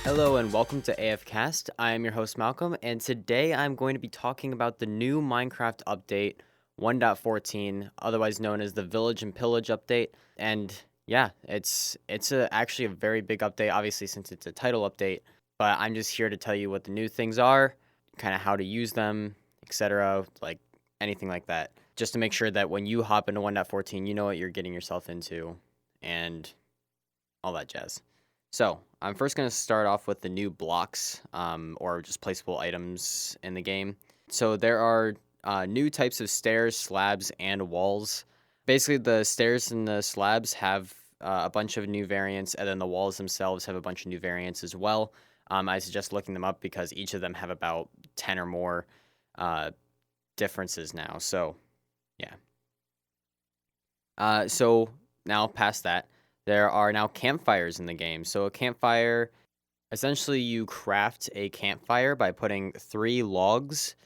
Hello and welcome to AFcast. I am your host Malcolm, and today I'm going to be talking about the new Minecraft update 1.14, otherwise known as the Village and Pillage update. And yeah, actually a very big update, obviously since it's a title update. But I'm just here to tell you what the new things are, kind of how to use them, etc. Like anything like that, just to make sure that when you hop into 1.14, you know what you're getting yourself into, and all that jazz. So I'm first going to start off with the new blocks, or just placeable items in the game. So there are new types of stairs, slabs, and walls. Basically, the stairs and the slabs have a bunch of new variants, and then the walls themselves have a bunch of new variants as well. I suggest looking them up because each of them have about 10 or more differences now. So, yeah. So now past that, there are now campfires in the game. So a campfire, essentially you craft a campfire by putting 3 logs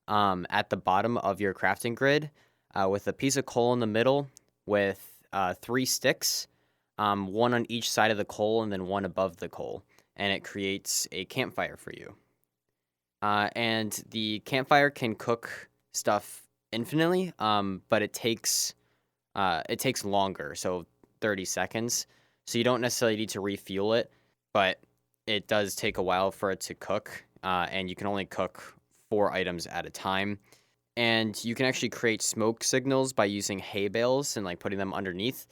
at the bottom of your crafting grid with a piece of coal in the middle with 3 sticks, one on each side of the coal and then one above the coal. And it creates a campfire for you. And the campfire can cook stuff infinitely, but it takes longer. So 30 seconds. So you don't necessarily need to refuel it, but it does take a while for it to cook, and you can only cook 4 items at a time. And you can actually create smoke signals by using hay bales and like putting them underneath.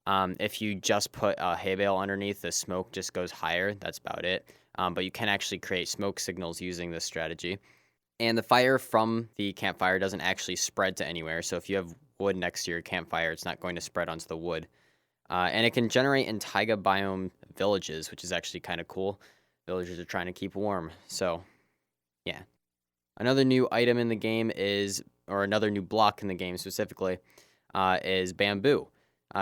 If you just put a hay bale underneath, the smoke just goes higher. That's about it. But you can actually create smoke signals using this strategy. And the fire from the campfire doesn't actually spread to anywhere. So if you have wood next to your campfire, it's not going to spread onto the wood. And it can generate in taiga biome villages, which is actually kind of cool. Villagers are trying to keep warm. So, yeah. Another new item in the game or another new block in the game specifically, is bamboo.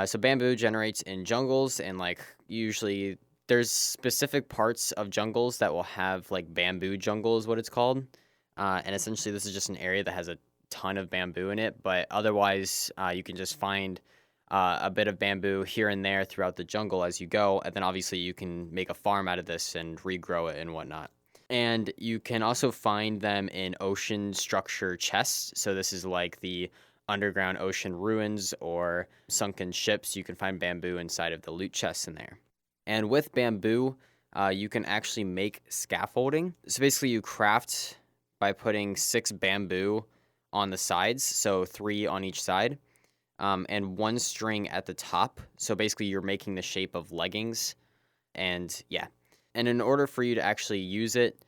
So bamboo generates in jungles, and like usually there's specific parts of jungles that will have like bamboo jungle is what it's called. And essentially this is just an area that has a ton of bamboo in it, but otherwise you can just find a bit of bamboo here and there throughout the jungle as you go, and then obviously you can make a farm out of this and regrow it and whatnot. And you can also find them in ocean structure chests. So this is like the underground ocean ruins or sunken ships. You can find bamboo inside of the loot chests in there. And with bamboo, you can actually make scaffolding. So basically you craft by putting 6 bamboo on the sides, so 3 on each side, and 1 string at the top. So basically you're making the shape of leggings. And yeah. And in order for you to actually use it,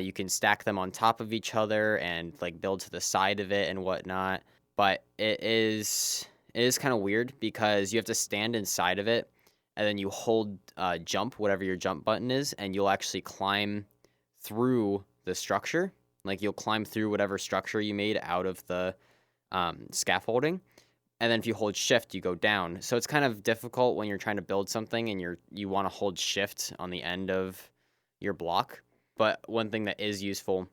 you can stack them on top of each other and like build to the side of it and whatnot. But it is kind of weird because you have to stand inside of it, and then you hold jump, whatever your jump button is, and you'll actually climb through the structure. Like you'll climb through whatever structure you made out of the scaffolding. And then if you hold shift, you go down. So it's kind of difficult when you're trying to build something and you want to hold shift on the end of your block. But one thing that is useful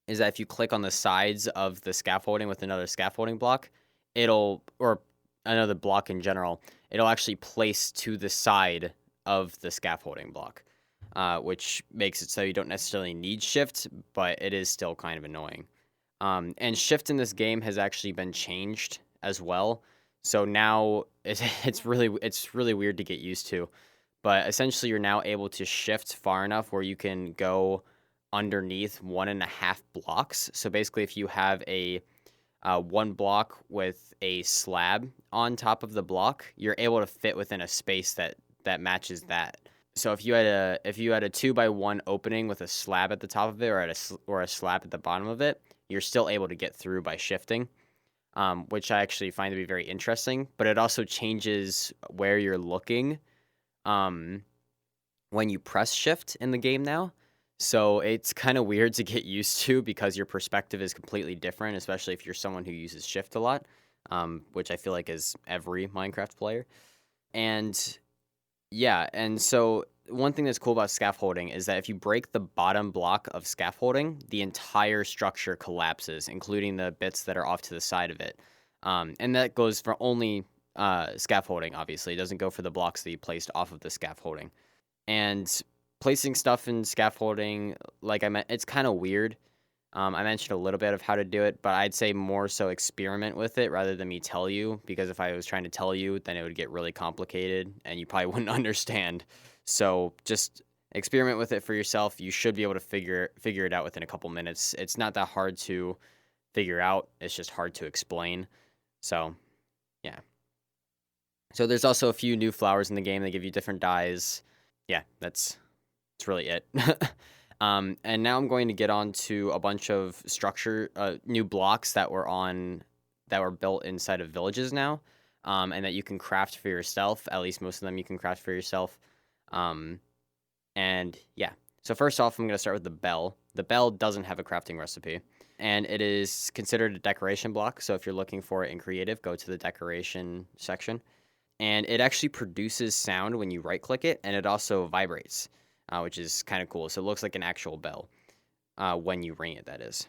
is that if you click on the sides of the scaffolding with another scaffolding block, or another block in general, it'll actually place to the side of the scaffolding block, which makes it so you don't necessarily need shift, but it is still kind of annoying. And shift in this game has actually been changed as well. So now it's really weird to get used to. But essentially you're now able to shift far enough where you can go underneath 1.5 blocks. So basically if you have a 1 block with a slab on top of the block, you're able to fit within a space that matches that. So if you had a 2x1 opening with a slab at the top of it or a slab at the bottom of it, you're still able to get through by shifting. Which I actually find to be very interesting, but it also changes where you're looking when you press shift in the game now. So it's kind of weird to get used to because your perspective is completely different, especially if you're someone who uses shift a lot, which I feel like is every Minecraft player. And yeah, and so one thing that's cool about scaffolding is that if you break the bottom block of scaffolding, the entire structure collapses, including the bits that are off to the side of it. And that goes for only scaffolding, obviously. It doesn't go for the blocks that you placed off of the scaffolding. And placing stuff in scaffolding, like I meant, it's kind of weird. I mentioned a little bit of how to do it, but I'd say more so experiment with it rather than me tell you, because if I was trying to tell you, then it would get really complicated and you probably wouldn't understand. So just experiment with it for yourself. You should be able to figure it out within a couple minutes. It's not that hard to figure out. It's just hard to explain. So, yeah. So there's also a few new flowers in the game that give you different dyes. Yeah, that's really it. And now I'm going to get on to a bunch of new blocks that were built inside of villages now, and that you can craft for yourself. At least most of them you can craft for yourself. And yeah, so first off, I'm going to start with the bell. The bell doesn't have a crafting recipe, and it is considered a decoration block. So if you're looking for it in creative, go to the decoration section. And it actually produces sound when you right-click it, and it also vibrates, which is kind of cool. So it looks like an actual bell when you ring it, that is.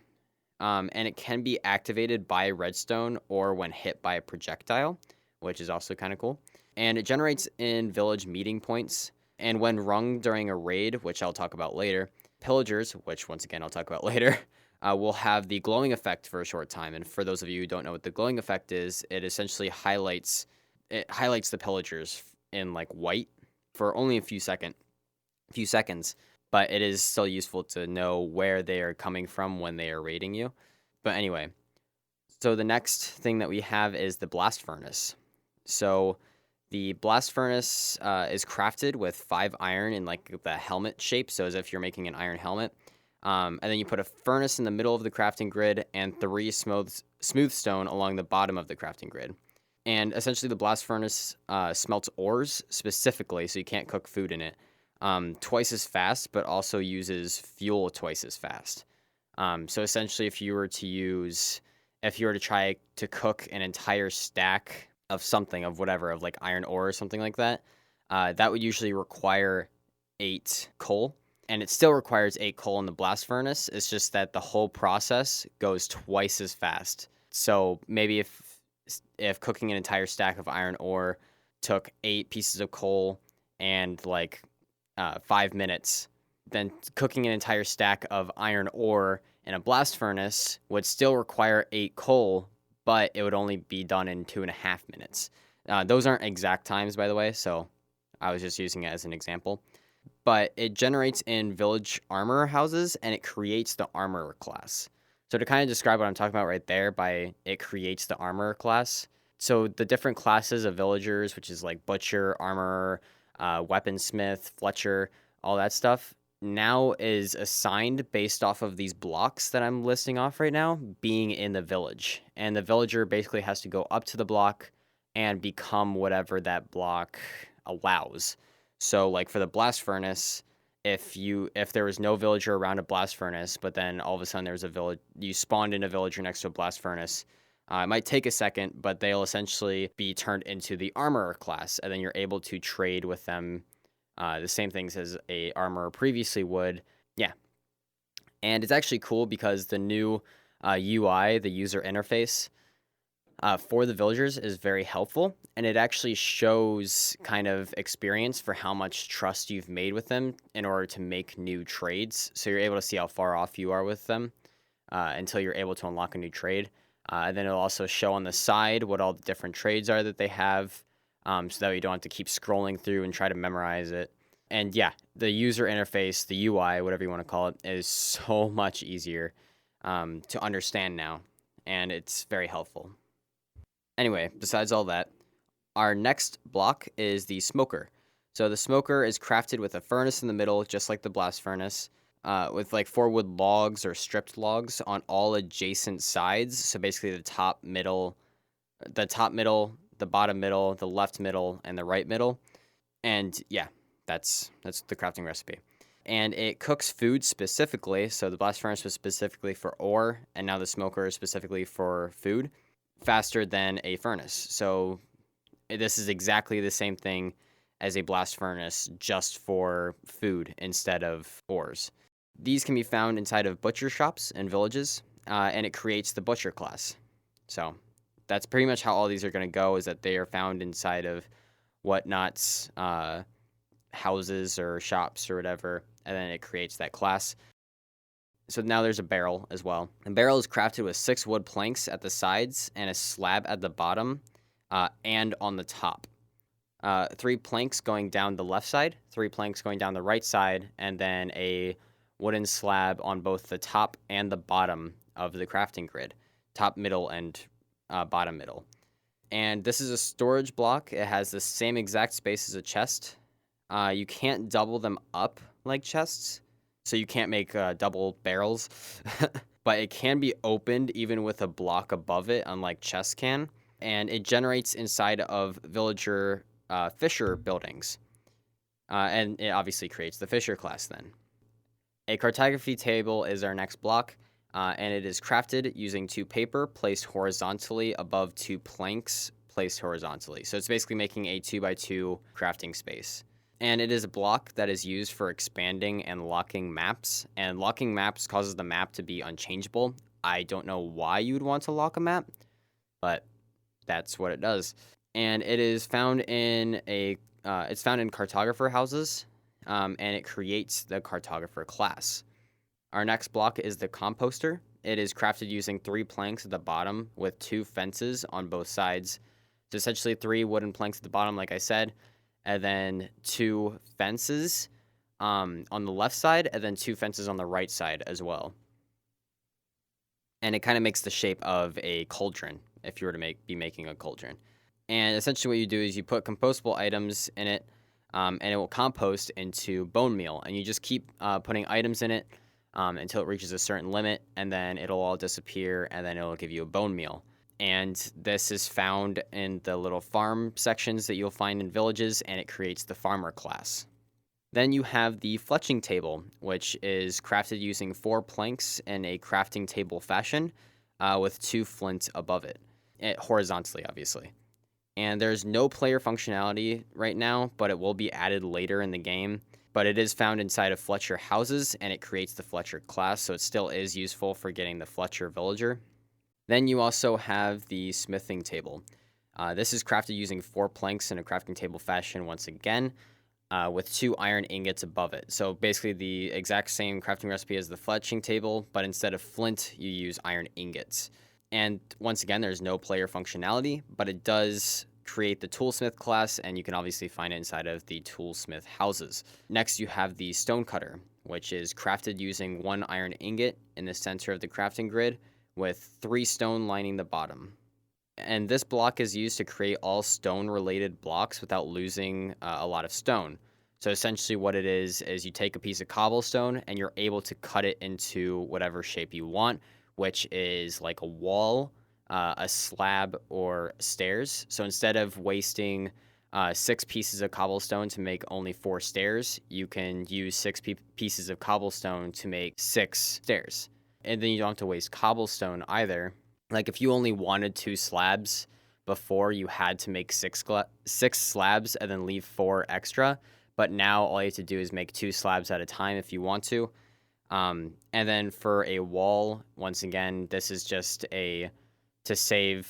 And it can be activated by redstone or when hit by a projectile, which is also kind of cool. And it generates in village meeting points. And when rung during a raid, which I'll talk about later, pillagers, which once again I'll talk about later, will have the glowing effect for a short time. And for those of you who don't know what the glowing effect is, it essentially highlights the pillagers in like white for only a few seconds, but it is still useful to know where they are coming from when they are raiding you. But anyway, so the next thing that we have is the blast furnace. So the blast furnace is crafted with 5 iron in like the helmet shape, so as if you're making an iron helmet. And then you put a furnace in the middle of the crafting grid and 3 smooth stone along the bottom of the crafting grid. And essentially the blast furnace smelts ores specifically, so you can't cook food in it, twice as fast, but also uses fuel twice as fast. So essentially if you were to try to cook an entire stack of something, of whatever, of like iron ore or something like that, that would usually require 8 coal. And it still requires 8 coal in the blast furnace. It's just that the whole process goes twice as fast. So maybe if cooking an entire stack of iron ore took 8 pieces of coal and like 5 minutes, then cooking an entire stack of iron ore in a blast furnace would still require 8 coal, but it would only be done in 2.5 minutes. Those aren't exact times, by the way, so I was just using it as an example. But it generates in village armor houses, and it creates the armorer class. So to kind of describe what I'm talking about right there by it creates the armorer class. So the different classes of villagers, which is like butcher, armorer, weaponsmith, fletcher, all that stuff, now is assigned based off of these blocks that I'm listing off right now being in the village. And the villager basically has to go up to the block and become whatever that block allows. So like for the blast furnace, if there was no villager around a blast furnace, but then all of a sudden you spawned in a villager next to a blast furnace, it might take a second, but they'll essentially be turned into the armorer class, and then you're able to trade with them the same things as a armorer previously would. Yeah. And it's actually cool because the new UI, the user interface, for the villagers is very helpful, and it actually shows kind of experience for how much trust you've made with them in order to make new trades. So you're able to see how far off you are with them until you're able to unlock a new trade. And then it'll also show on the side what all the different trades are that they have, so that you don't have to keep scrolling through and try to memorize it. And yeah, the user interface, the UI, whatever you want to call it, is so much easier to understand now, and it's very helpful. Anyway, besides all that, our next block is the smoker. So the smoker is crafted with a furnace in the middle, just like the blast furnace, with like 4 wood logs or stripped logs on all adjacent sides. So basically the top middle, the bottom middle, the left middle, and the right middle. And yeah, that's the crafting recipe. And it cooks food specifically. So the blast furnace was specifically for ore, and now the smoker is specifically for food, faster than a furnace. So this is exactly the same thing as a blast furnace, just for food instead of ores. These can be found inside of butcher shops and villages, and it creates the butcher class. So that's pretty much how all these are going to go, is that they are found inside of whatnots houses or shops or whatever, and then it creates that class. So now there's a barrel as well. The barrel is crafted with 6 wood planks at the sides and a slab at the bottom and on the top. 3 planks going down the left side, 3 planks going down the right side, and then a wooden slab on both the top and the bottom of the crafting grid. Top, middle, and bottom middle. And this is a storage block. It has the same exact space as a chest. You can't double them up like chests, so you can't make double barrels. But it can be opened even with a block above it, unlike chests can. And it generates inside of villager fisher buildings. And it obviously creates the fisher class then. A cartography table is our next block. And it is crafted using 2 paper placed horizontally above 2 planks placed horizontally. So it's basically making a 2x2 crafting space. And it is a block that is used for expanding and locking maps. And locking maps causes the map to be unchangeable. I don't know why you would want to lock a map, but that's what it does. And it is found in it's found in cartographer houses, and it creates the cartographer class. Our next block is the composter. It is crafted using 3 planks at the bottom with 2 fences on both sides. So essentially 3 wooden planks at the bottom, like I said, and then 2 fences on the left side, and then 2 fences on the right side as well. And it kind of makes the shape of a cauldron if you were to be making a cauldron. And essentially what you do is you put compostable items in it, and it will compost into bone meal. And you just keep putting items in it until it reaches a certain limit, and then it'll all disappear, and then it'll give you a bone meal. And this is found in the little farm sections that you'll find in villages, and it creates the farmer class. Then you have the fletching table, which is crafted using 4 planks in a crafting table fashion with 2 flint above it horizontally, obviously. And there's no player functionality right now, but it will be added later in the game. But it is found inside of Fletcher houses, and it creates the Fletcher class, so it still is useful for getting the Fletcher villager. Then you also have the smithing table. This is crafted using 4 planks in a crafting table fashion once again, with 2 iron ingots above it. So basically the exact same crafting recipe as the fletching table, but instead of flint, you use iron ingots. And once again, there's no player functionality, but it does create the toolsmith class, and you can obviously find it inside of the toolsmith houses. Next, you have the stonecutter, which is crafted using 1 iron ingot in the center of the crafting grid with 3 stone lining the bottom. And this block is used to create all stone-related blocks without losing a lot of stone. So essentially what it is you take a piece of cobblestone and you're able to cut it into whatever shape you want, which is like a wall, a slab, or stairs. So instead of wasting 6 pieces of cobblestone to make only 4 stairs, you can use 6 pieces of cobblestone to make 6 stairs. And then you don't have to waste cobblestone either. Like if you only wanted 2 slabs before, you had to make 6 slabs and then leave 4 extra. But now all you have to do is make 2 slabs at a time if you want to. And then for a wall, once again, this is just to save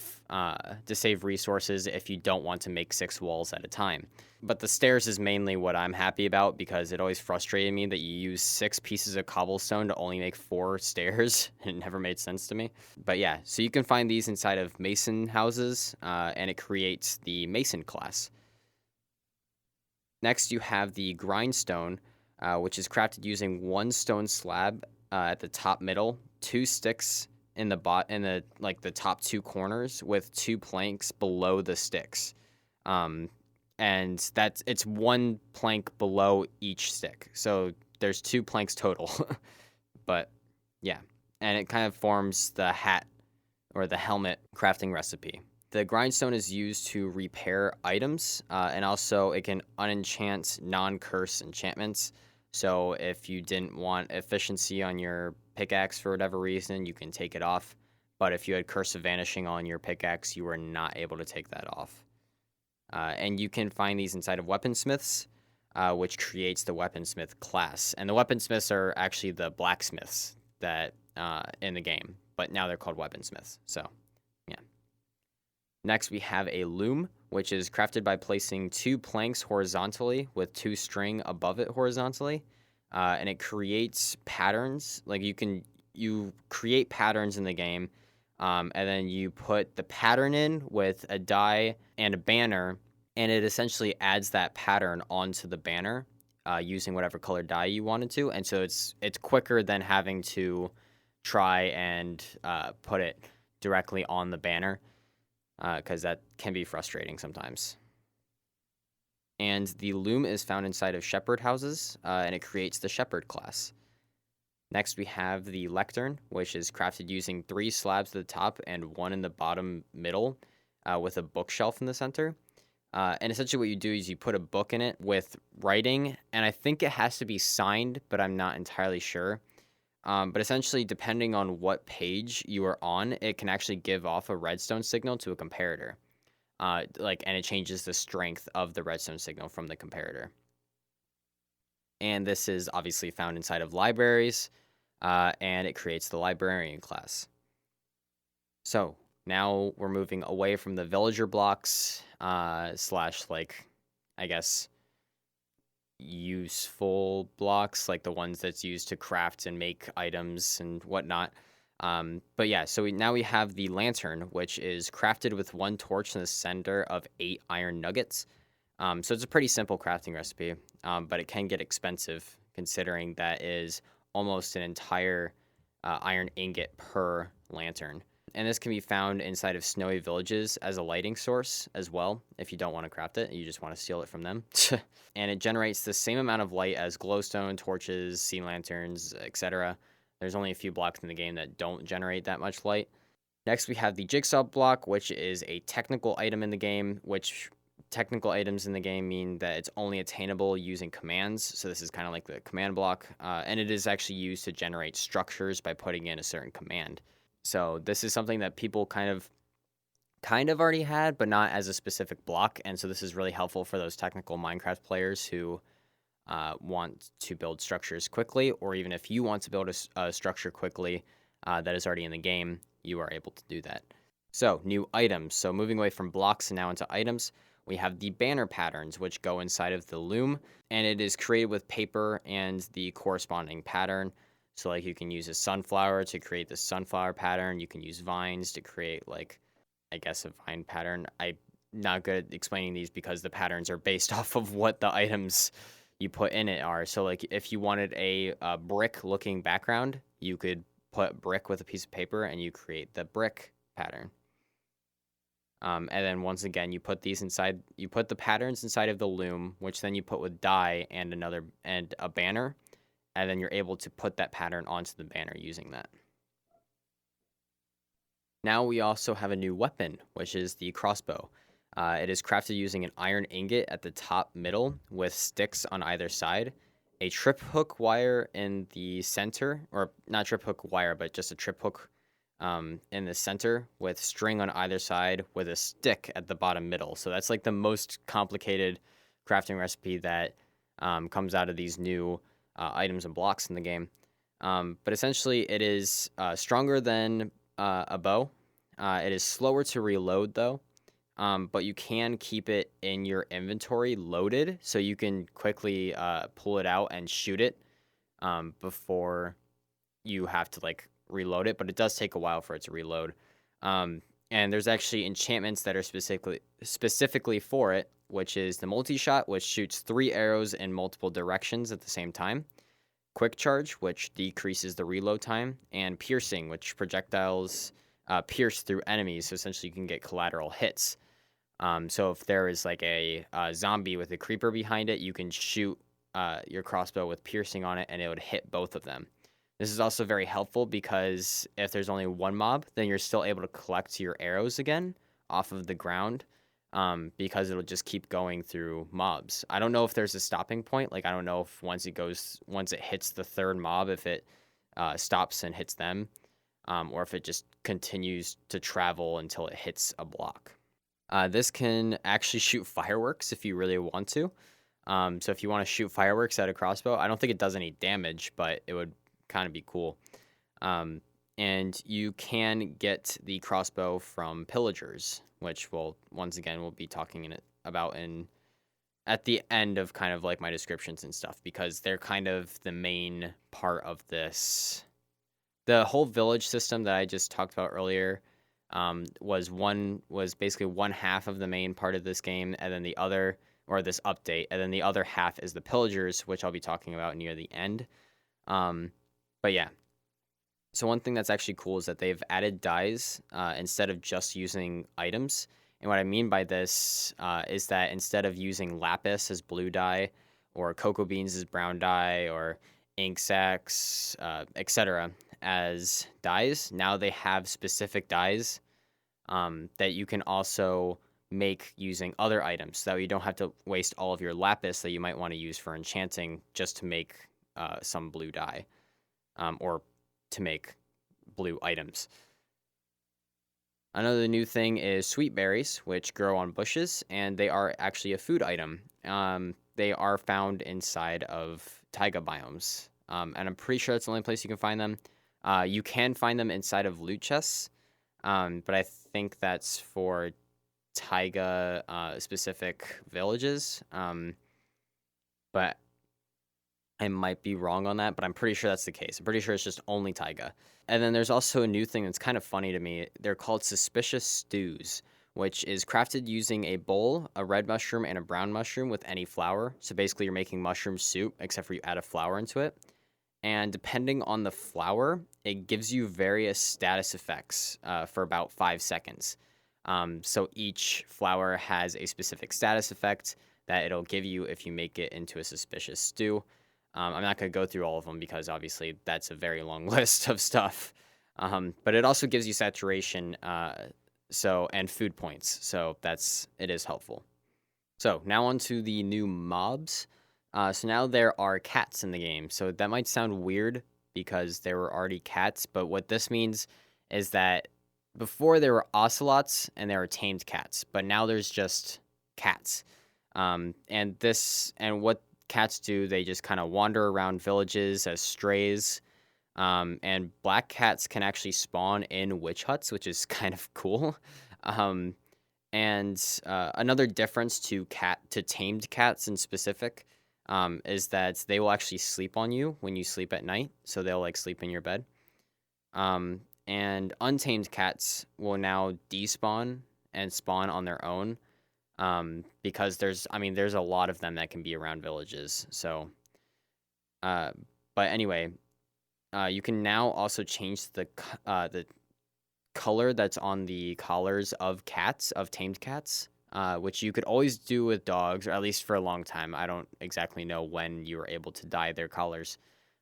resources if you don't want to make 6 walls at a time. But the stairs is mainly what I'm happy about, because it always frustrated me that you use 6 pieces of cobblestone to only make 4 stairs. It never made sense to me. But yeah, so you can find these inside of mason houses, and it creates the mason class. Next, you have the grindstone, which is crafted using 1 stone slab at the top middle, 2 sticks in the top 2 corners with 2 planks below the sticks. And it's 1 plank below each stick. So there's 2 planks total. But yeah, and it kind of forms the hat or the helmet crafting recipe. The grindstone is used to repair items, and also it can unenchant non-curse enchantments. So if you didn't want efficiency on your pickaxe for whatever reason, you can take it off. But if you had Curse of Vanishing on your pickaxe, you were not able to take that off. And you can find these inside of weaponsmiths, which creates the weaponsmith class. And the weaponsmiths are actually the blacksmiths that in the game, but now they're called weaponsmiths. So yeah. Next, we have a loom, which is crafted by placing 2 planks horizontally with 2 string above it horizontally. And it creates patterns. Like you create patterns in the game, and then you put the pattern in with a die and a banner, and it essentially adds that pattern onto the banner using whatever color die you wanted to. And so it's quicker than having to try and put it directly on the banner, because that can be frustrating sometimes. And the loom is found inside of shepherd houses, and it creates the shepherd class. Next, we have the lectern, which is crafted using 3 slabs at the top and 1 in the bottom middle, with a bookshelf in the center. And essentially what you do is you put a book in it with writing, and I think it has to be signed, but I'm not entirely sure. But essentially, depending on what page you are on, it can actually give off a redstone signal to a comparator. And it changes the strength of the redstone signal from the comparator. And this is obviously found inside of libraries, and it creates the librarian class. So now we're moving away from the villager blocks, slash, like, I guess, useful blocks, like the ones that's used to craft and make items and whatnot. But yeah, so now we have the lantern, which is crafted with 1 torch in the center of 8 iron nuggets. So it's a pretty simple crafting recipe, but it can get expensive considering that is almost an entire iron ingot per lantern. And this can be found inside of snowy villages as a lighting source as well, if you don't want to craft it, you just want to steal it from them. And it generates the same amount of light as glowstone, torches, sea lanterns, etc. There's only a few blocks in the game that don't generate that much light. Next, we have the jigsaw block, which is a technical item in the game, which technical items in the game mean that it's only attainable using commands. So this is kind of like the command block, and it is actually used to generate structures by putting in a certain command. So this is something that people kind of already had, but not as a specific block. And so this is really helpful for those technical Minecraft players who want to build structures quickly, or even if you want to build a structure quickly that is already in the game, you are able to do that. So new items. So moving away from blocks and now into items, we have the banner patterns, which go inside of the loom, and it is created with paper and the corresponding pattern. So, like, you can use a sunflower to create the sunflower pattern. You can use vines to create, like, I guess a vine pattern. I'm not good at explaining these because the patterns are based off of what the items you put in it are. So, like, if you wanted a brick-looking background, you could put brick with a piece of paper and you create the brick pattern. And then once again, you put the patterns inside of the loom, which then you put with dye and a banner. And then you're able to put that pattern onto the banner using that. Now we also have a new weapon, which is the crossbow. It is crafted using an iron ingot at the top middle with sticks on either side, a trip hook wire in the center, or not trip hook wire, but just a trip hook in the center with string on either side with a stick at the bottom middle. So that's like the most complicated crafting recipe that comes out of these new items and blocks in the game. But essentially it is stronger than a bow. It is slower to reload though, but you can keep it in your inventory loaded, so you can quickly pull it out and shoot it before you have to like reload it, but it does take a while for it to reload. And there's actually enchantments that are specifically for it, which is the multi-shot, which shoots 3 arrows in multiple directions at the same time, quick charge, which decreases the reload time, and piercing, which projectiles pierce through enemies, so essentially you can get collateral hits. So if there is like a zombie with a creeper behind it, you can shoot your crossbow with piercing on it and it would hit both of them. This is also very helpful because if there's only one mob, then you're still able to collect your arrows again off of the ground, because it'll just keep going through mobs. I don't know if there's a stopping point. Like, I don't know if once it hits the 3rd mob, if it stops and hits them, or if it just continues to travel until it hits a block. This can actually shoot fireworks if you really want to. So if you want to shoot fireworks at a crossbow, I don't think it does any damage, but it would kind of be cool. And you can get the crossbow from pillagers, which we'll be talking about at the end of kind of like my descriptions and stuff, because they're kind of the main part of this. The whole village system that I just talked about earlier was basically one half of the main part of this game, and then the other, or this update, and then the other half is the pillagers, which I'll be talking about near the end. But yeah. So one thing that's actually cool is that they've added dyes instead of just using items. And what I mean by this is that instead of using lapis as blue dye, or cocoa beans as brown dye, or ink sacs, etc., as dyes, now they have specific dyes that you can also make using other items. So that you don't have to waste all of your lapis that you might want to use for enchanting just to make some blue dye, or to make blue items. Another new thing is sweet berries, which grow on bushes, and they are actually a food item. They are found inside of taiga biomes, and I'm pretty sure that's the only place you can find them. You can find them inside of loot chests, but I think that's for taiga specific villages. But I might be wrong on that, but I'm pretty sure that's the case. I'm pretty sure it's just only taiga. And then there's also a new thing that's kind of funny to me. They're called suspicious stews, which is crafted using a bowl, a red mushroom, and a brown mushroom with any flour. So basically you're making mushroom soup, except for you add a flour into it. And depending on the flour, it gives you various status effects for about 5 seconds. So each flour has a specific status effect that it'll give you if you make it into a suspicious stew. I'm not going to go through all of them because obviously that's a very long list of stuff. But it also gives you saturation and food points. So it is helpful. So now on to the new mobs. So now there are cats in the game. So that might sound weird because there were already cats. But what this means is that before there were ocelots and there were tamed cats. But now there's just cats. And what cats do, they just kind of wander around villages as strays, and black cats can actually spawn in witch huts, which is kind of cool. Another difference to tamed cats in specific is that they will actually sleep on you when you sleep at night, so they'll like sleep in your bed. And untamed cats will now despawn and spawn on their own. Because there's a lot of them that can be around villages. So, but anyway, you can now also change the color that's on the collars of tamed cats, which you could always do with dogs, or at least for a long time. I don't exactly know when you were able to dye their collars.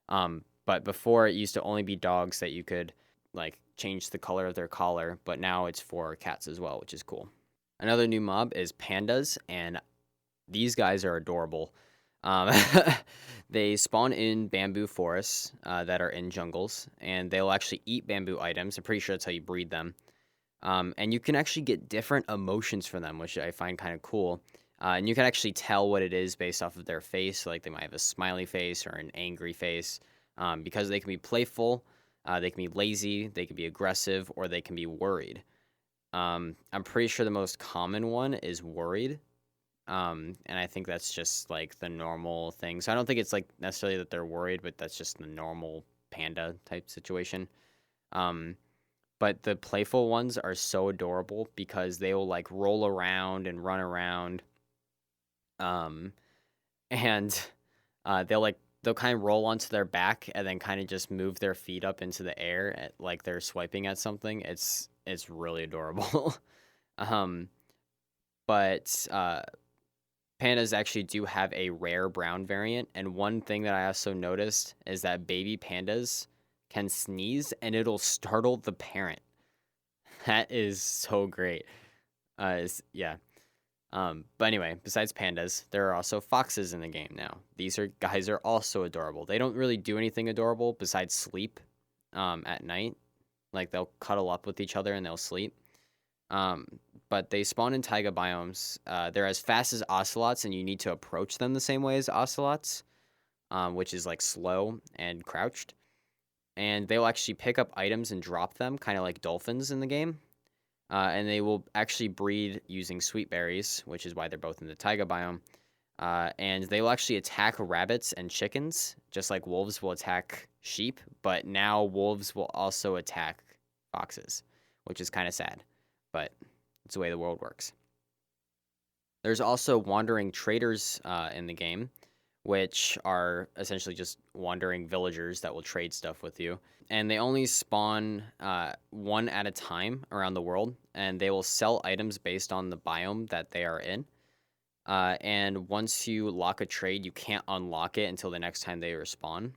But before it used to only be dogs that you could like change the color of their collar, but now it's for cats as well, which is cool. Another new mob is pandas, and these guys are adorable. They spawn in bamboo forests that are in jungles, and they'll actually eat bamboo items. I'm pretty sure that's how you breed them. And you can actually get different emotions from them, which I find kind of cool. And you can actually tell what it is based off of their face. Like they might have a smiley face or an angry face, because they can be playful, they can be lazy, they can be aggressive, or they can be worried. I'm pretty sure the most common one is worried. And I think that's just like the normal thing. So I don't think it's like necessarily that they're worried, but that's just the normal panda type situation. But the playful ones are so adorable because they will like roll around and run around. And they'll kind of roll onto their back and then kind of just move their feet up into the air like they're swiping at something. It's really adorable. But pandas actually do have a rare brown variant, and one thing that I also noticed is that baby pandas can sneeze and it'll startle the parent. That is so great. Yeah. But anyway, besides pandas, there are also foxes in the game now. These guys are also adorable. They don't really do anything adorable besides sleep at night. Like they'll cuddle up with each other and they'll sleep. But they spawn in taiga biomes. They're as fast as ocelots, and you need to approach them the same way as ocelots, which is like slow and crouched. and they'll actually pick up items and drop them, kind of like dolphins in the game. And they will actually breed using sweet berries, which is why they're both in the taiga biome. And they will actually attack rabbits and chickens, just like wolves will attack sheep. But now wolves will also attack foxes, which is kind of sad, but it's the way the world works. There's also wandering traders in the game, which are essentially just wandering villagers that will trade stuff with you. And they only spawn one at a time around the world, and they will sell items based on the biome that they are in. And once you lock a trade, you can't unlock it until the next time they respawn.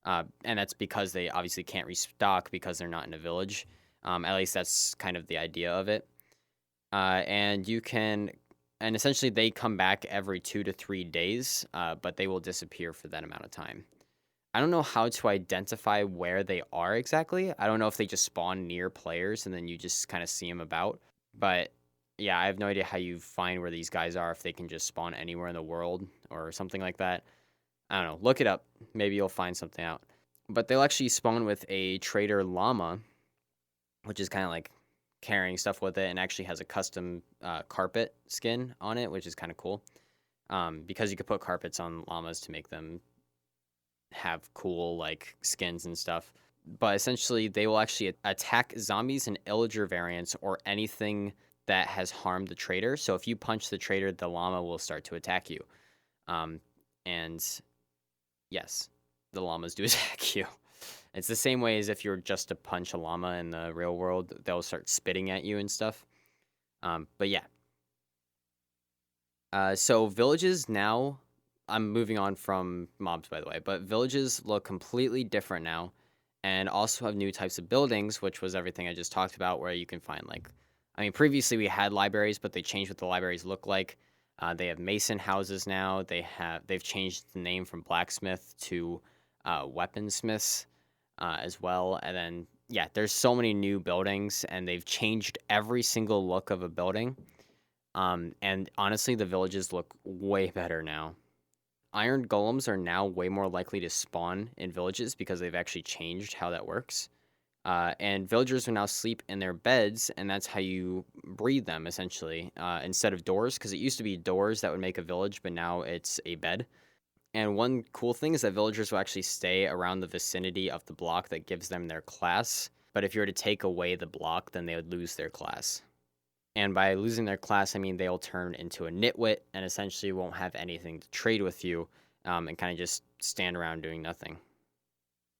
And that's because they obviously can't restock because they're not in a village. At least that's kind of the idea of it. And essentially they come back every 2 to 3 days, but they will disappear for that amount of time. I don't know how to identify where they are exactly. I don't know if they just spawn near players and then you just kind of see them about. But yeah, I have no idea how you find where these guys are, if they can just spawn anywhere in the world or something like that. I don't know. Look it up. Maybe you'll find something out. But they'll actually spawn with a trader llama, which is kind of like carrying stuff with it, and actually has a custom carpet skin on it, which is kind of cool. Because you could put carpets on llamas to make them have cool like skins and stuff. But essentially, they will actually attack zombies and illager variants or anything that has harmed the trader. So if you punch the trader, the llama will start to attack you. And yes, the llamas do attack you. It's the same way as if you were just to punch a llama in the real world, they'll start spitting at you and stuff. But yeah. So villages now, I'm moving on from mobs, by the way, but villages look completely different now and also have new types of buildings, which was everything I just talked about, where you can find previously we had libraries, but they changed what the libraries look like. They have mason houses now. They've changed the name from blacksmith to weaponsmiths as well. And then, yeah, there's so many new buildings, and they've changed every single look of a building. And honestly, the villages look way better now. Iron golems are now way more likely to spawn in villages because they've actually changed how that works. And villagers will now sleep in their beds, and that's how you breed them, essentially, instead of doors, because it used to be doors that would make a village, but now it's a bed. And one cool thing is that villagers will actually stay around the vicinity of the block that gives them their class. But if you were to take away the block, then they would lose their class. And by losing their class, I mean they'll turn into a nitwit and essentially won't have anything to trade with you, and kind of just stand around doing nothing.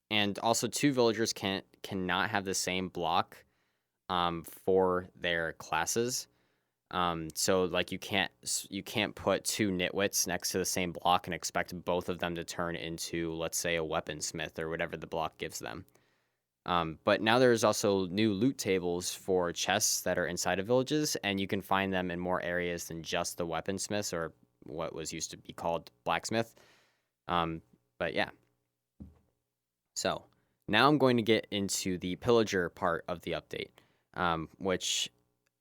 And also, two villagers cannot have the same block for their classes. So like you can't put two nitwits next to the same block and expect both of them to turn into, let's say, a weaponsmith or whatever the block gives them. But now there's also new loot tables for chests that are inside of villages, and you can find them in more areas than just the weaponsmiths or what was used to be called blacksmith. But yeah. So now I'm going to get into the pillager part of the update, which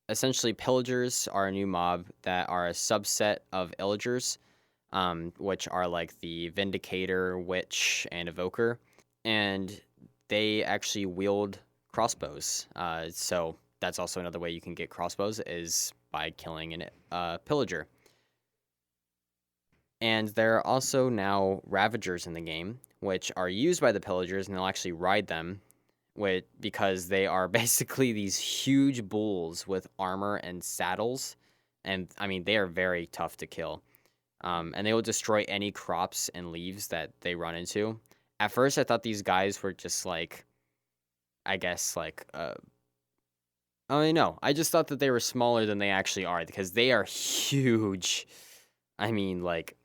essentially pillagers are a new mob that are a subset of illagers, which are like the Vindicator, Witch, and Evoker. And they actually wield crossbows. So that's also another way you can get crossbows is by killing a pillager. And there are also now Ravagers in the game, which are used by the pillagers, and they'll actually ride them because they are basically these huge bulls with armor and saddles. And I mean, they are very tough to kill. And they will destroy any crops and leaves that they run into. At first, I thought these guys were just like, I guess, like, no. I just thought that they were smaller than they actually are because they are huge. I mean, like,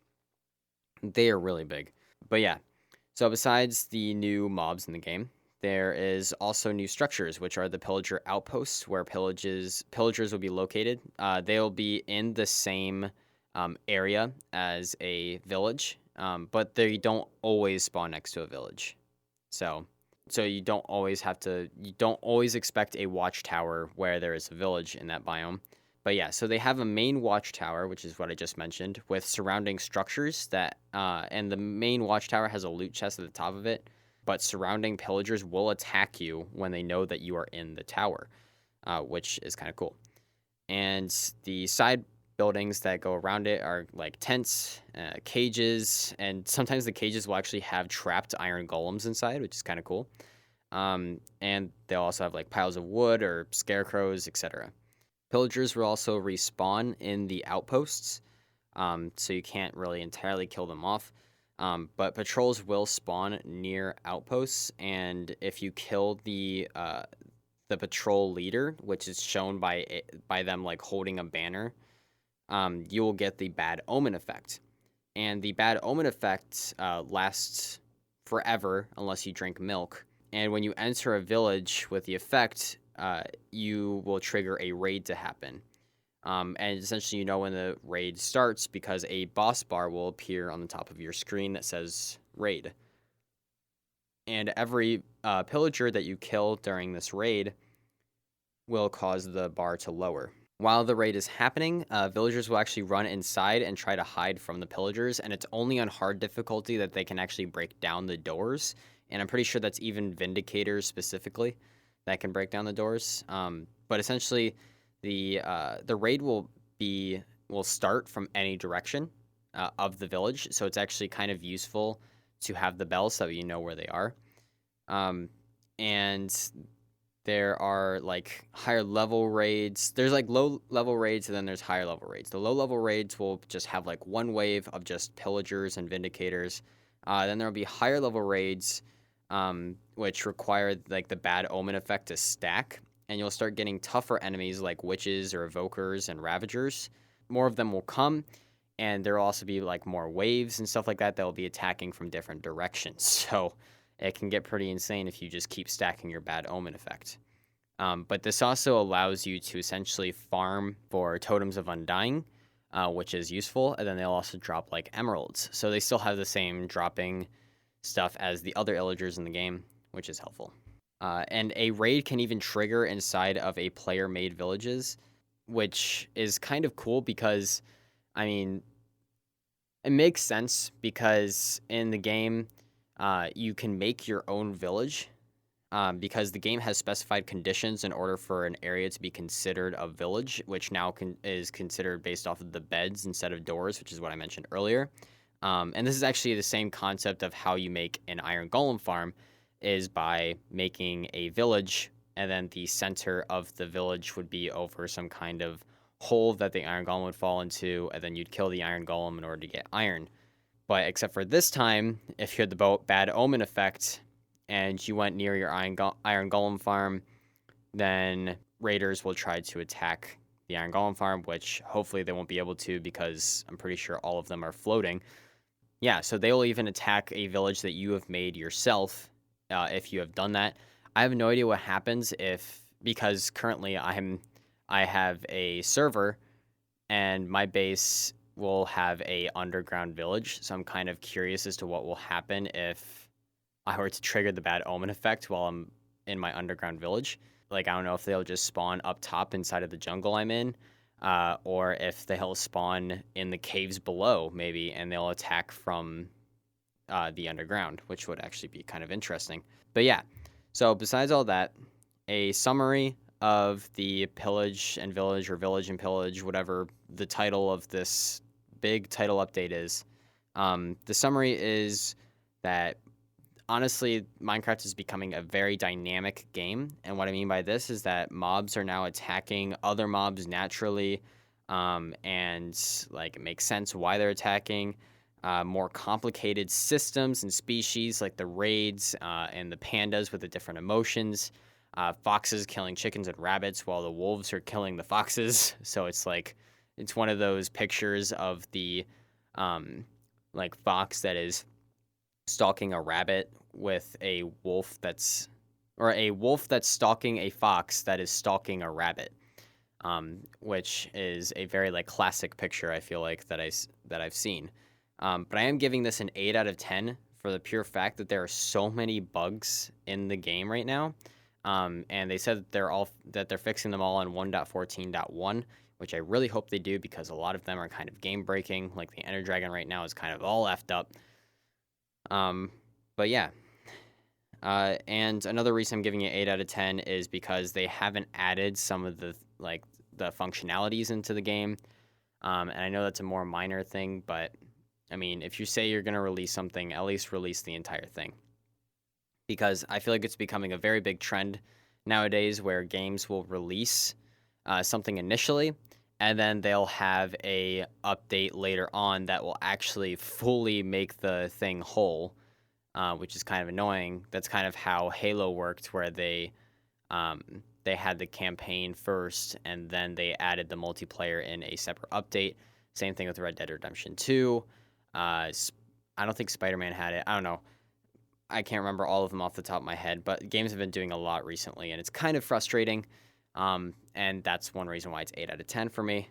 they are really big. But yeah, so besides the new mobs in the game, there is also new structures, which are the pillager outposts, where pillagers will be located. They'll be in the same area as a village, but they don't always spawn next to a village. So you don't always expect a watchtower where there is a village in that biome. But yeah, so they have a main watchtower, which is what I just mentioned, with surrounding structures and the main watchtower has a loot chest at the top of it. but surrounding pillagers will attack you when they know that you are in the tower, which is kind of cool. And the side buildings that go around it are like tents, cages, and sometimes the cages will actually have trapped iron golems inside, which is kind of cool. And they'll also have like piles of wood or scarecrows, etc. Pillagers will also respawn in the outposts, so you can't really entirely kill them off. But patrols will spawn near outposts, and if you kill the patrol leader, which is shown by them like holding a banner, you will get the bad omen effect. And the bad omen effect lasts forever unless you drink milk. And when you enter a village with the effect, you will trigger a raid to happen. And essentially, you know when the raid starts because a boss bar will appear on the top of your screen that says raid. And every pillager that you kill during this raid will cause the bar to lower. While the raid is happening, villagers will actually run inside and try to hide from the pillagers, and it's only on hard difficulty that they can actually break down the doors. And I'm pretty sure that's even Vindicators specifically that can break down the doors. But essentially, the raid will start from any direction of the village, so it's actually kind of useful to have the bell so you know where they are. And there are like higher level raids. There's like low level raids, and then there's higher level raids. The low level raids will just have like one wave of just pillagers and vindicators. Then there will be higher level raids, which require like the bad omen effect to stack, and you'll start getting tougher enemies like witches or evokers and ravagers. More of them will come, and there will also be like more waves and stuff like that will be attacking from different directions. So it can get pretty insane if you just keep stacking your bad omen effect. But this also allows you to essentially farm for totems of undying, which is useful, and then they'll also drop like emeralds. So they still have the same dropping stuff as the other illagers in the game, which is helpful. And a raid can even trigger inside of a player-made villages, which is kind of cool because, I mean, it makes sense because in the game, you can make your own village because the game has specified conditions in order for an area to be considered a village, which now is considered based off of the beds instead of doors, which is what I mentioned earlier. And this is actually the same concept of how you make an iron golem farm is by making a village, and then the center of the village would be over some kind of hole that the iron golem would fall into, and then you'd kill the iron golem in order to get iron. But except for this time, if you had the bad omen effect and you went near your iron golem farm, then raiders will try to attack the iron golem farm, which hopefully they won't be able to because I'm pretty sure all of them are floating. Yeah, so they will even attack a village that you have made yourself if you have done that. I have no idea what happens because currently I have a server and my base will have a underground village, so I'm kind of curious as to what will happen if I were to trigger the bad omen effect while I'm in my underground village. Like, I don't know if they'll just spawn up top inside of the jungle I'm in, or if they'll spawn in the caves below, maybe, and they'll attack from the underground, which would actually be kind of interesting. But yeah, so besides all that, a summary of the Pillage and Village, or Village and Pillage, whatever the title of this big title update is. The summary is that honestly, Minecraft is becoming a very dynamic game, and what I mean by this is that mobs are now attacking other mobs naturally, and like it makes sense why they're attacking. More complicated systems and species like the raids and the pandas with the different emotions. Foxes killing chickens and rabbits while the wolves are killing the foxes. So it's one of those pictures of the like fox that is stalking a rabbit with a wolf or a wolf that's stalking a fox that is stalking a rabbit, which is a very like classic picture I feel like that I've seen. But I am giving this an 8 out of 10 for the pure fact that there are so many bugs in the game right now. And they said that they're fixing them all on 1.14.1, which I really hope they do because a lot of them are kind of game breaking. Like the Ender Dragon right now is kind of all effed up. But yeah, And another reason I'm giving it 8 out of 10 is because they haven't added some of the the functionalities into the game. And I know that's a more minor thing, but I mean, if you say you're going to release something, at least release the entire thing. Because I feel like it's becoming a very big trend nowadays where games will release something initially, and then they'll have a update later on that will actually fully make the thing whole, which is kind of annoying. That's kind of how Halo worked, where they had the campaign first, and then they added the multiplayer in a separate update. Same thing with Red Dead Redemption 2. I don't think Spider-Man had it. I don't know. I can't remember all of them off the top of my head, but games have been doing a lot recently, and it's kind of frustrating. And that's one reason why it's 8 out of 10 for me.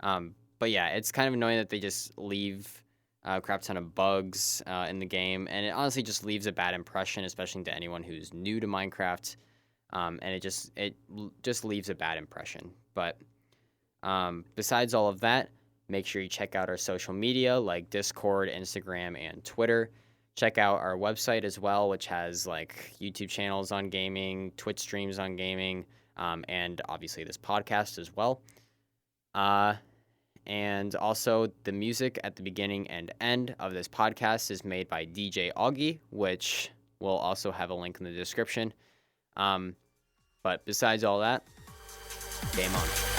But yeah, it's kind of annoying that they just leave a crap ton of bugs in the game, and it honestly just leaves a bad impression, especially to anyone who's new to Minecraft. And it just leaves a bad impression. But besides all of that, make sure you check out our social media like Discord, Instagram, and Twitter. Check out our website as well, which has like YouTube channels on gaming, Twitch streams on gaming, and obviously this podcast as well. And also, the music at the beginning and end of this podcast is made by DJ Augie, which we'll also have a link in the description. But besides all that, game on.